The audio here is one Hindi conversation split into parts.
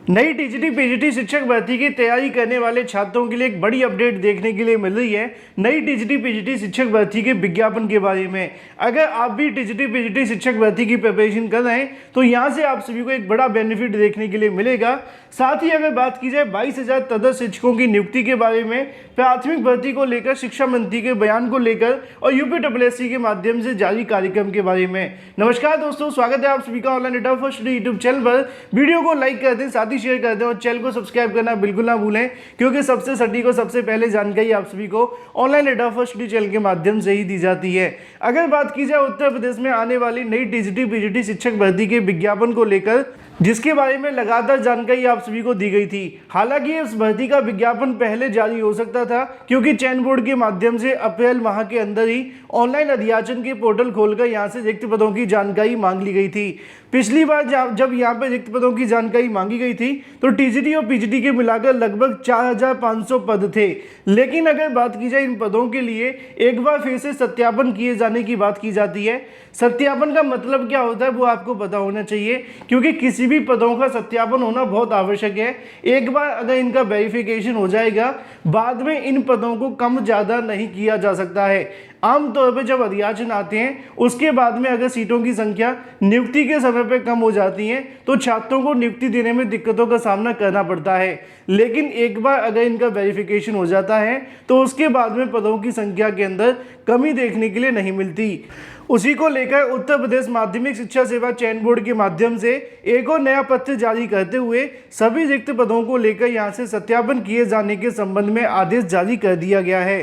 नई टीजीटी पीजीटी शिक्षक भर्ती की तैयारी करने वाले छात्रों के लिए एक बड़ी अपडेट देखने के लिए मिल रही है। नई टीजीटी पीजीटी शिक्षक भर्ती के विज्ञापन के बारे में। अगर आप भी टीजीटी पीजीटी शिक्षक भर्ती की प्रिपरेशन कर रहे हैं तो यहां से आप सभी को एक बड़ा बेनिफिट देखने के लिए मिलेगा। साथ ही अगर बात की जाए 22,000 तदर्थ शिक्षकों की नियुक्ति के बारे में, प्राथमिक भर्ती को लेकर शिक्षा मंत्री के बयान को लेकर और यूपीएससी के माध्यम से जारी कार्यक्रम के बारे में। नमस्कार दोस्तों, स्वागत है आप सभी का online data first YouTube channel पर। वीडियो को लाइक कर दें, साथ ही शेयर कर दें और चैनल को सब्सक्राइब करना बिल्कुल ना भूलें, क्योंकि सबसे सटीक और सबसे पहले जानकारी आप सभी को ऑनलाइन डेटा फर्स्ट चैनल के माध्यम से ही दी जाती है। अगर बात की जाए उत्तर प्रदेश में आने वाली नई टीजीटी पीजीटी शिक्षक भर्ती के विज्ञापन को लेकर, जिसके बारे में लगातार जानकारी आप सभी को दी गई थी। हालांकि इस भर्ती का विज्ञापन पहले जारी हो सकता था, क्योंकि चयन बोर्ड के माध्यम से अप्रैल माह के अंदर ही ऑनलाइन अध्याचन के पोर्टल खोलकर यहां से रिक्त पदों की जानकारी मांग ली गई थी। पिछली बार जब यहां पर रिक्त पदों की जानकारी मांगी गई थी तो टीजीटी और पीजीटी के मिलाकर लगभग 4,500 पद थे। लेकिन अगर बात की जाए इन पदों के लिए एक बार फिर से सत्यापन किए जाने की बात की जाती है। सत्यापन का मतलब क्या होता है वो आपको पता होना चाहिए, क्योंकि किसी भी पदों का सत्यापन होना बहुत आवश्यक है। एक बार अगर इनका वेरिफिकेशन हो जाएगा, बाद में इन पदों को कम ज़्यादा नहीं किया जा सकता है। आमतौर पर जब अध्याचन आते हैं उसके बाद में अगर सीटों की संख्या नियुक्ति के समय पर कम हो जाती है तो छात्रों को नियुक्ति देने में दिक्कतों का सामना करना पड़ता है। लेकिन एक बार अगर इनका वेरिफिकेशन हो जाता है तो उसके बाद में पदों की संख्या के अंदर कमी देखने के लिए नहीं मिलती। उसी को लेकर उत्तर प्रदेश माध्यमिक शिक्षा सेवा चयन बोर्ड के माध्यम से एक और नया पत्र जारी करते हुए सभी रिक्त पदों को लेकर यहां से सत्यापन किए जाने के संबंध में आदेश जारी कर दिया गया है,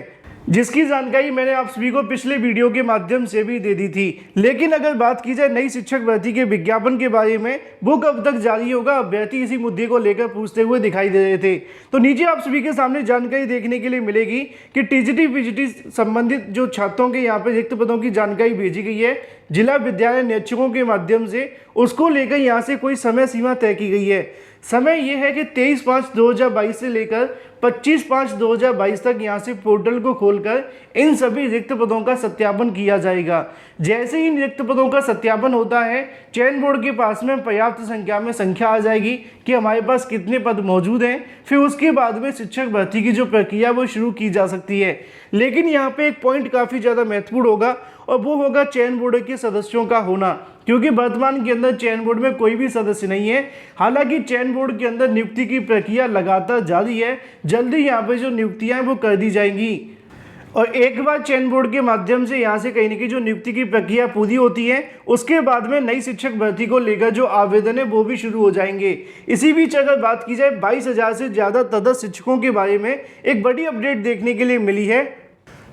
जिसकी जानकारी मैंने आप सभी को पिछले वीडियो के माध्यम से भी दे दी थी। लेकिन अगर बात की जाए नई शिक्षक भर्ती के विज्ञापन के बारे में, वो कब तक जारी होगा, अभ्यर्थी इसी मुद्दे को लेकर पूछते हुए दिखाई दे रहे थे। तो नीचे आप सभी के सामने जानकारी देखने के लिए मिलेगी कि टीजीटी पीजीटी संबंधित जो छात्रों के यहाँ पे रिक्त पदों की जानकारी भेजी गई है जिला विद्यालय निरीक्षकों के माध्यम से, उसको लेकर यहाँ से कोई समय सीमा तय की गई है। समय यह है कि 23/5/2022 से लेकर 25/5/2022 तक यहां से पोर्टल को खोलकर इन सभी रिक्त पदों का सत्यापन किया जाएगा। जैसे ही इन रिक्त पदों का सत्यापन होता है, चयन बोर्ड के पास में पर्याप्त संख्या में संख्या आ जाएगी कि हमारे पास कितने पद मौजूद हैं। फिर उसके बाद में शिक्षक भर्ती की जो प्रक्रिया वो शुरू की जा सकती है। लेकिन यहाँ पे एक पॉइंट काफ़ी ज़्यादा महत्वपूर्ण होगा और वो होगा चयन बोर्ड के सदस्यों का होना, क्योंकि वर्तमान के अंदर चयन बोर्ड में कोई भी सदस्य नहीं है। हालांकि चयन बोर्ड के अंदर नियुक्ति की प्रक्रिया लगातार जारी है, जल्दी यहाँ पे जो नियुक्तियां हैं वो कर दी जाएंगी। और एक बार चयन बोर्ड के माध्यम से यहाँ से कहीं ना कहीं जो नियुक्ति की प्रक्रिया पूरी होती है, उसके बाद में नई शिक्षक भर्ती को लेकर जो आवेदन है वो भी शुरू हो जाएंगे। इसी बीच अगर बात की जाए 22,000 से ज़्यादा तदर्थ शिक्षकों के बारे में एक बड़ी अपडेट देखने के लिए मिली है,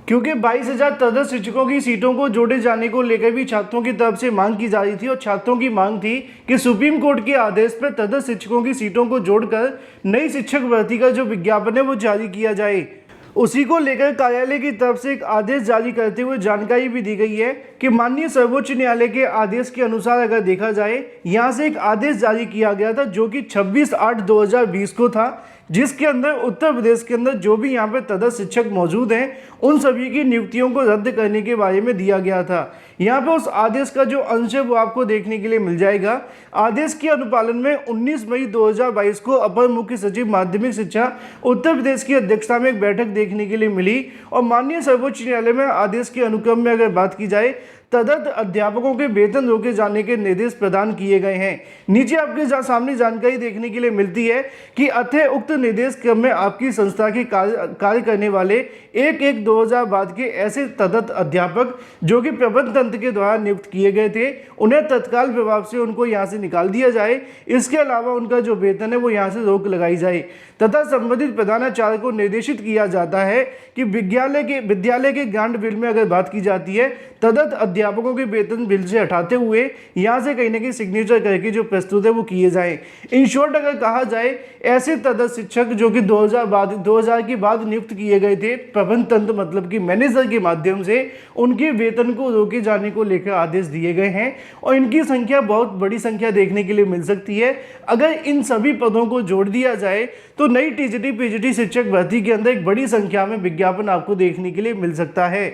क्योंकि 22,000 तदर्थ शिक्षकों की सीटों को जोड़े जाने को लेकर भी छात्रों की तरफ से मांग की जा रही थी। और छात्रों की मांग थी कि सुप्रीम कोर्ट के आदेश पर तदर्थ शिक्षकों की सीटों को जोड़कर नई शिक्षक भर्ती का जो विज्ञापन है वो जारी किया जाए। उसी को लेकर कार्यालय की तरफ से एक आदेश जारी करते हुए जानकारी भी दी गई है कि माननीय सर्वोच्च न्यायालय के आदेश के अनुसार अगर देखा जाए, यहाँ से एक आदेश जारी किया गया था जो कि 26/8/2020 को था, जिसके अंदर उत्तर प्रदेश के अंदर जो भी यहाँ पे तदर्थ शिक्षक मौजूद हैं उन सभी की नियुक्तियों को रद्द करने के बारे में दिया गया था। यहाँ पे उस आदेश का जो अंश है वो आपको देखने के लिए मिल जाएगा। आदेश के अनुपालन में 19 मई 2022 को अपर मुख्य सचिव माध्यमिक शिक्षा उत्तर प्रदेश की अध्यक्षता में एक बैठक देखने के लिए मिली और माननीय सर्वोच्च न्यायालय में आदेश के अनुक्रम में अगर बात की जाए तदर्थ अध्यापकों के वेतन रोके जाने के निर्देश प्रदान किए गए हैं। नीचे आपके सामने जानकारी देखने के लिए मिलती है कि अतः उक्त निर्देश क्रम में आपकी संस्था के कार्य करने वाले 1/1/2000 बाद के ऐसे तदर्थ अध्यापक जो कि प्रबंध तंत्र के द्वारा नियुक्त किए गए थे, उन्हें तत्काल प्रभाव से उनको यहाँ से निकाल दिया जाए। इसके अलावा उनका जो वेतन है वो यहाँ से रोक लगाई जाए तथा संबंधित प्रधानाचार्य को निर्देशित किया जाता है कि विद्यालय के ग्रांट बिल में अगर बात की जाती है, तदर्थ अध्यापकों के वेतन बिल से हटाते हुए यहाँ से कहीं ना कहीं सिग्नेचर करके जो प्रस्तुत है वो किए जाएं। इन शॉर्ट अगर कहा जाए, ऐसे तदर्थ शिक्षक जो कि 2000 के बाद नियुक्त किए गए थे प्रबंध तंत्र मतलब कि मैनेजर के माध्यम से, उनके वेतन को रोके जाने को लेकर आदेश दिए गए हैं और इनकी संख्या बहुत बड़ी संख्या देखने के लिए मिल सकती है। अगर इन सभी पदों को जोड़ दिया जाए तो नई टीजीटी पीजीटी शिक्षक भर्ती के अंदर एक बड़ी संख्या में विज्ञापन आपको देखने के लिए मिल सकता है।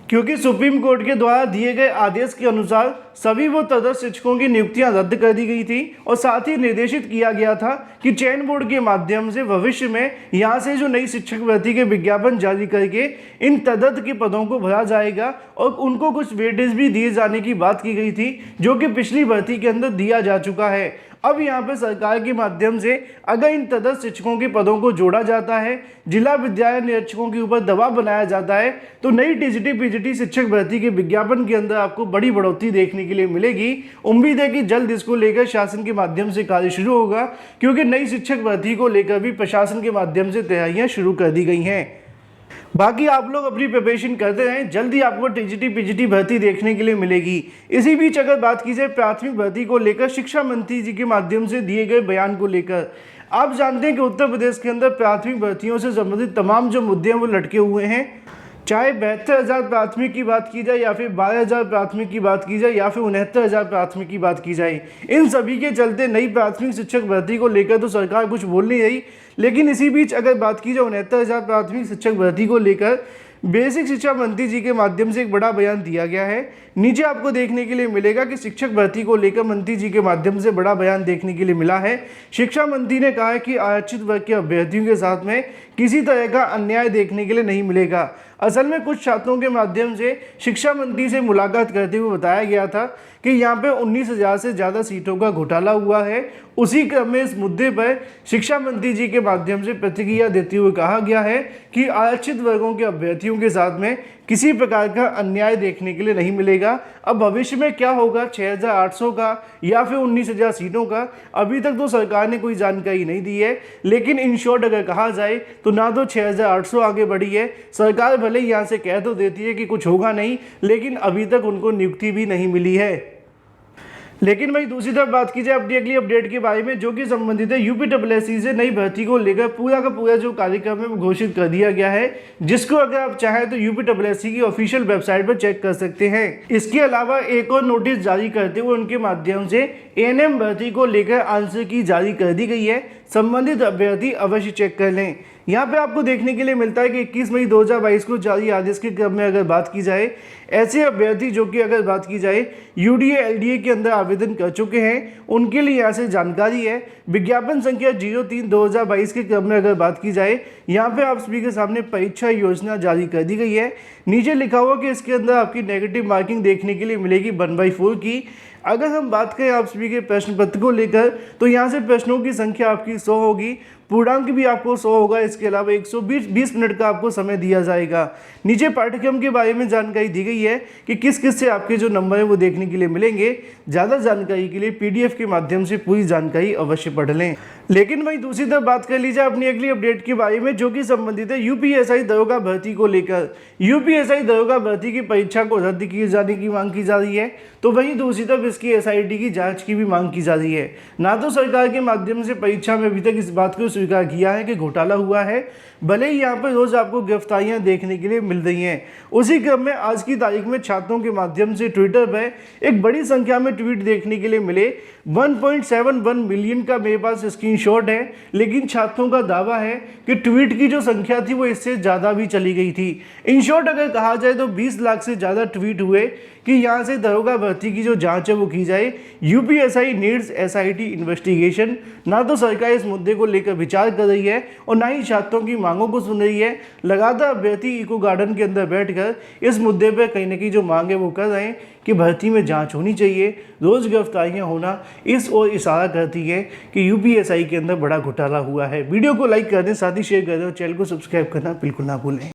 क्योंकि सुप्रीम कोर्ट के द्वारा दिए गए आदेश के अनुसार सभी वो तदर्थ शिक्षकों की नियुक्तियां रद्द कर दी गई थी और साथ ही निर्देशित किया गया था कि चयन बोर्ड के माध्यम से भविष्य में यहां से जो नई शिक्षक भर्ती के विज्ञापन जारी करके इन तदर्थ के पदों को भरा जाएगा और उनको कुछ वेटेज भी दिए जाने की बात की गई थी, जो कि पिछली भर्ती के अंदर दिया जा चुका है। अब यहाँ पे सरकार के माध्यम से अगर इन तदर्थ शिक्षकों के पदों को जोड़ा जाता है, जिला विद्यालय निरीक्षकों के ऊपर दबाव बनाया जाता है, तो नई टीजीटी पीजीटी शिक्षक भर्ती के विज्ञापन के अंदर आपको बड़ी बढ़ोतरी देखने के लिए मिलेगी। उम्मीद है कि जल्द इसको लेकर शासन के माध्यम से कार्य शुरू होगा, क्योंकि नई शिक्षक भर्ती को लेकर भी प्रशासन के माध्यम से तैयारियां शुरू कर दी गई हैं। बाकी आप लोग अपनी प्रिपरेशन करते रहें, जल्दी आपको टीजीटी पीजीटी भर्ती देखने के लिए मिलेगी। इसी बीच अगर बात की जाए प्राथमिक भर्ती को लेकर शिक्षा मंत्री जी के माध्यम से दिए गए बयान को लेकर, आप जानते हैं कि उत्तर प्रदेश के अंदर प्राथमिक भर्तियों से संबंधित तमाम जो मुद्दे हैं वो लटके हुए हैं। चाहे 72,000 प्राथमिक की बात की जाए या फिर 12,000 प्राथमिक की बात की जाए या फिर 69,000 प्राथमिक की बात की जाए, इन सभी के चलते नई प्राथमिक शिक्षक भर्ती को लेकर तो सरकार कुछ बोल नहीं रही। लेकिन इसी बीच अगर बात की जाए 69,000 प्राथमिक शिक्षक भर्ती को लेकर बेसिक शिक्षा मंत्री जी के माध्यम से एक बड़ा बयान दिया गया है। नीचे आपको देखने के लिए मिलेगा कि शिक्षक भर्ती को लेकर मंत्री जी के माध्यम से बड़ा बयान देखने के लिए मिला है। शिक्षा मंत्री ने कहा है कि आरक्षित वर्ग के अभ्यर्थियों के साथ में किसी तरह का अन्याय देखने के लिए नहीं मिलेगा। असल में कुछ छात्रों के माध्यम से शिक्षा मंत्री से मुलाकात करते हुए बताया गया था कि यहाँ पे 19,000 से ज़्यादा सीटों का घोटाला हुआ है। उसी क्रम में इस मुद्दे पर शिक्षा मंत्री जी के माध्यम से प्रतिक्रिया देते हुए कहा गया है कि आरक्षित वर्गों के अभ्यर्थियों के साथ में किसी प्रकार का अन्याय देखने के लिए नहीं मिलेगा। अब भविष्य में क्या होगा 6,800 का या फिर 19,000 सीटों का, अभी तक तो सरकार ने कोई जानकारी नहीं दी है। लेकिन इन शॉर्ट अगर कहा जाए तो ना तो 6,800 आगे बढ़ी है, सरकार भले यहाँ से कह तो देती है कि कुछ होगा नहीं, लेकिन अभी तक उनको नियुक्ति भी नहीं मिली है। लेकिन वही दूसरी तरफ बात की जाए अपनी अगली अपडेट के बारे में, जो कि संबंधित है यूपीएससी से नई भर्ती को लेकर पूरा का पूरा जो कार्यक्रम है वो घोषित कर दिया गया है, जिसको अगर आप चाहें तो यूपीएससी की ऑफिशियल वेबसाइट पर चेक कर सकते हैं। इसके अलावा एक और नोटिस जारी करते हुए उनके माध्यम से एएनएम भर्ती को लेकर आंसर की जारी कर दी गई है। संबंधित अभ्यर्थी अवश्य चेक कर लें। यहाँ पे आपको देखने के लिए मिलता है कि 21 मई 2022 को जारी आदेश के क्रम में अगर बात की जाए, ऐसे अभ्यर्थी जो कि अगर बात की जाए यूडीए एलडीए के अंदर आवेदन कर चुके हैं, उनके लिए यहाँ से जानकारी है। विज्ञापन संख्या 03/2022 के क्रम में अगर बात की जाए, यहाँ पे आप सभी के सामने परीक्षा योजना जारी कर दी गई है। नीचे लिखा हुआ कि इसके अंदर आपकी नेगेटिव मार्किंग देखने के लिए मिलेगी 1/4 की। अगर हम बात करें आप सभी के प्रश्न पत्र को लेकर, तो यहाँ से प्रश्नों की संख्या आपकी 100 होगी, पूर्णांक भी आपको 100 होगा। इसके अलावा 120 मिनट का आपको समय दिया जाएगा। नीचे पाठ्यक्रम के बारे में जानकारी दी गई है कि किस किस से आपके जो नंबर है वो देखने के लिए मिलेंगे। ज़्यादा जानकारी के लिए पीडीएफ के माध्यम से पूरी जानकारी अवश्य पढ़ लें। लेकिन वहीं दूसरी तरफ बात कर लीजिए अपनी अगली अपडेट के बारे में, जो कि संबंधित है यूपीएसआई दरोगा भर्ती को लेकर। यूपीएसआई दरोगा भर्ती की परीक्षा को रद्द किए जाने की मांग की जा रही है, तो वहीं दूसरी तरफ इसकी एसआईटी की जांच की भी मांग की जा रही है। ना तो सरकार के माध्यम से परीक्षा में अभी तक इस बात को स्वीकार किया है कि घोटाला हुआ है, भले ही यहाँ पर रोज आपको गिरफ्तारियां देखने के लिए मिल रही हैं। उसी क्रम में आज की तारीख में छात्रों के माध्यम से ट्विटर पर एक बड़ी संख्या में ट्वीट देखने के लिए मिले। 1.71 मिलियन का मेरे पास स्क्रीनशॉट है, लेकिन छात्रों का दावा है कि ट्वीट की जो संख्या थी वो इससे ज़्यादा भी चली गई थी। इन शॉर्ट अगर कहा जाए तो 20 लाख से ज़्यादा ट्वीट हुए कि यहाँ से दरोगा भर्ती की जो जांच है वो की जाए। UPSI needs SIT investigation. ना तो सरकार इस मुद्दे को लेकर विचार कर रही है और ना ही छात्रों की मांगों को सुन रही है। लगातार अभ्यर्थी इको गार्डन के अंदर बैठकर इस मुद्दे पर कहीं ना कहीं जो मांग है वो कर रहे हैं कि भर्ती में जांच होनी चाहिए। रोज गिरफ्तारियां होना इस ओर इशारा करती है कि यूपीएसआई के अंदर बड़ा घोटाला हुआ है। वीडियो को लाइक कर दें, साथ ही शेयर कर दें और चैनल को सब्सक्राइब करना बिल्कुल ना भूलें।